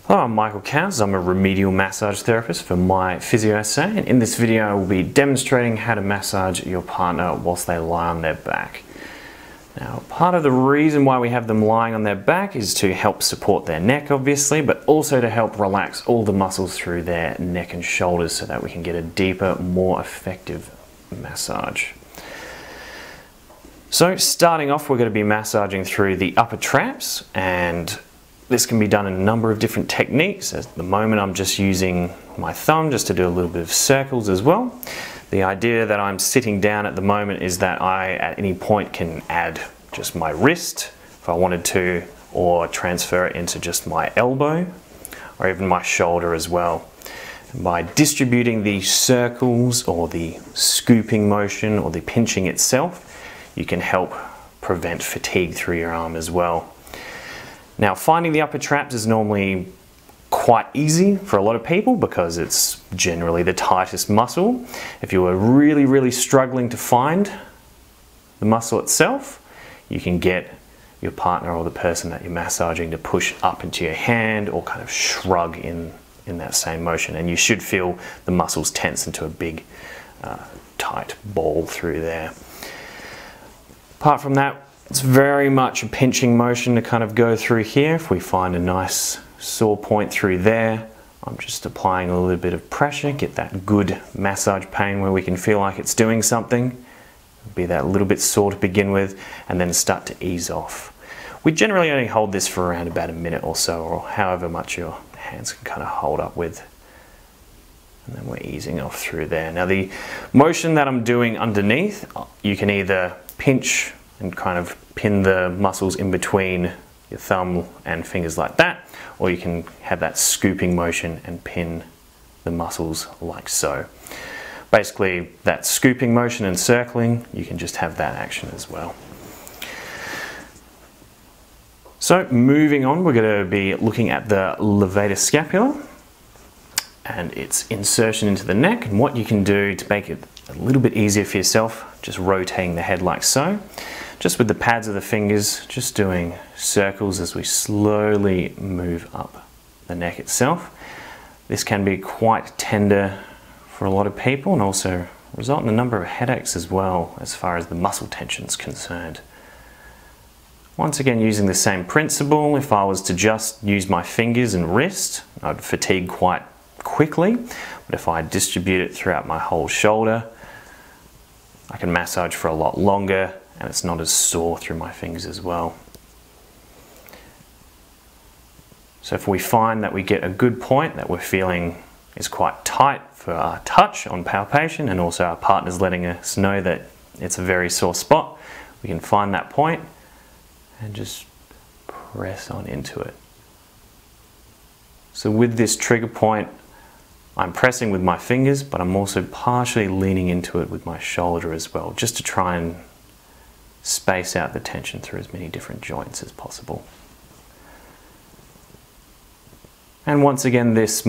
Hello, I'm Michael Counts. I'm a remedial massage therapist for My Physio SA, and in this video I will be demonstrating how to massage your partner whilst they lie on their back. Now, part of the reason why we have them lying on their back is to help support their neck, obviously, but also to help relax all the muscles through their neck and shoulders so that we can get a deeper, more effective massage. So starting off, we're going to be massaging through the upper traps, and this can be done in a number of different techniques. At the moment I'm just using my thumb just to do a little bit of circles as well. The idea that I'm sitting down at the moment is that I at any point can add just my wrist if I wanted to, or transfer it into just my elbow or even my shoulder as well. And by distributing the circles or the scooping motion or the pinching itself, you can help prevent fatigue through your arm as well. Now, finding the upper traps is normally quite easy for a lot of people because it's generally the tightest muscle. If you are really struggling to find the muscle itself, you can get your partner or the person that you're massaging to push up into your hand or kind of shrug in that same motion, and you should feel the muscles tense into a big tight ball through there. Apart from that, it's very much a pinching motion to kind of go through here. If we find a nice sore point through there, I'm just applying a little bit of pressure, get that good massage pain where we can feel like it's doing something. Be that little bit sore to begin with, and then start to ease off. We generally only hold this for around about a minute or so, or however much your hands can kind of hold up with. And then we're easing off through there. Now the motion that I'm doing underneath, you can either pinch and kind of pin the muscles in between your thumb and fingers like that, or you can have that scooping motion and pin the muscles like so. Basically, that scooping motion and circling, you can just have that action as well. So moving on, we're going to be looking at the levator scapula and its insertion into the neck, and what you can do to make it a little bit easier for yourself, just rotating the head like so. Just with the pads of the fingers, just doing circles as we slowly move up the neck itself. This can be quite tender for a lot of people and also result in a number of headaches as well as far as the muscle tension is concerned. Once again, using the same principle, if I was to just use my fingers and wrist, I'd fatigue quite quickly, but if I distribute it throughout my whole shoulder, I can massage for a lot longer, and it's not as sore through my fingers as well. So if we find that we get a good point that we're feeling is quite tight for our touch on palpation, and also our partner's letting us know that it's a very sore spot, we can find that point and just press on into it. So with this trigger point, I'm pressing with my fingers, but I'm also partially leaning into it with my shoulder as well, just to try and space out the tension through as many different joints as possible. And once again, this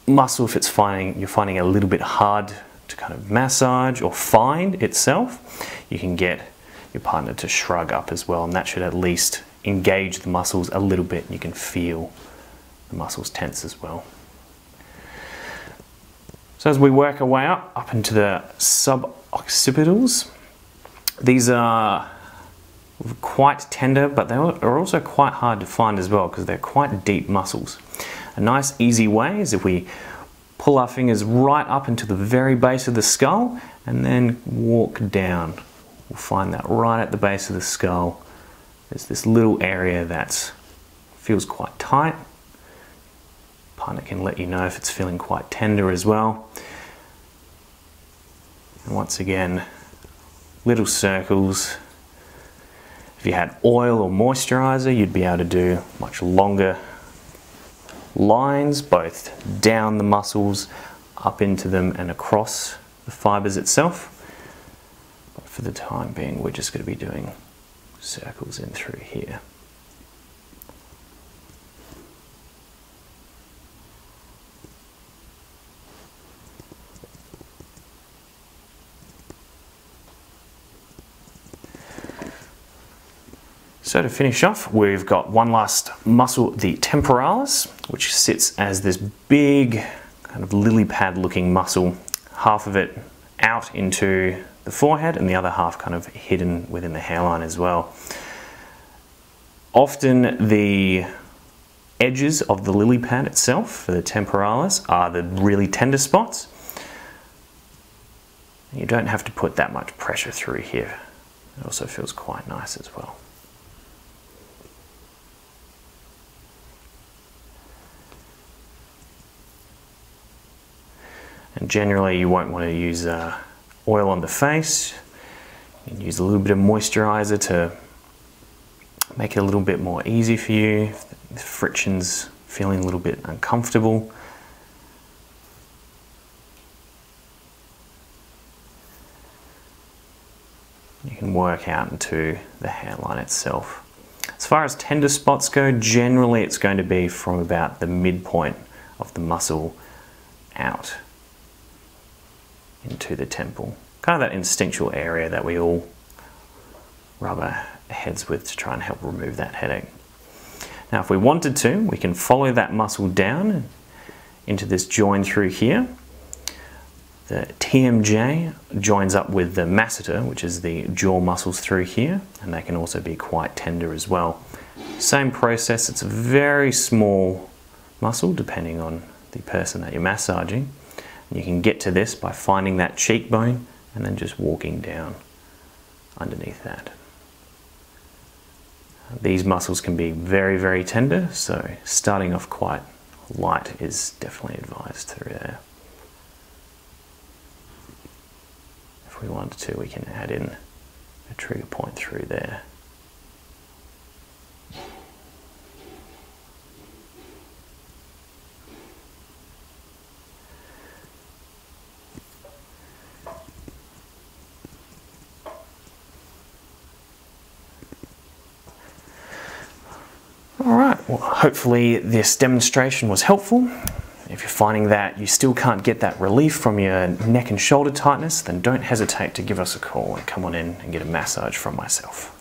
muscle, if you're finding it a little bit hard to kind of massage or find itself, you can get your partner to shrug up as well, and that should at least engage the muscles a little bit, and you can feel the muscles tense as well. So as we work our way up into the suboccipitals, these are quite tender, but they are also quite hard to find as well because they're quite deep muscles. A nice easy way is if we pull our fingers right up into the very base of the skull and then walk down. We'll find that right at the base of the skull. There's this little area that feels quite tight. Partner can let you know if it's feeling quite tender as well. And once again, little circles. If you had oil or moisturizer, you'd be able to do much longer lines, both down the muscles, up into them and across the fibers itself. But for the time being, we're just going to be doing circles in through here. So to finish off, we've got one last muscle, the temporalis, which sits as this big kind of lily pad looking muscle, half of it out into the forehead and the other half kind of hidden within the hairline as well. Often the edges of the lily pad itself for the temporalis are the really tender spots. You don't have to put that much pressure through here. It also feels quite nice as well. And generally you won't want to use oil on the face. You can use a little bit of moisturizer to make it a little bit more easy for you if the friction's feeling a little bit uncomfortable. You can work out into the hairline itself. As far as tender spots go, generally it's going to be from about the midpoint of the muscle out into the temple. Kind of that instinctual area that we all rub our heads with to try and help remove that headache. Now if we wanted to, we can follow that muscle down into this join through here. The TMJ joins up with the masseter, which is the jaw muscles through here, and they can also be quite tender as well. Same process, it's a very small muscle depending on the person that you're massaging. You can get to this by finding that cheekbone and then just walking down underneath that. These muscles can be very, very tender, so starting off quite light is definitely advised through there. If we wanted to, we can add in a trigger point through there. Alright, well hopefully this demonstration was helpful. If you're finding that you still can't get that relief from your neck and shoulder tightness, then don't hesitate to give us a call and come on in and get a massage from myself.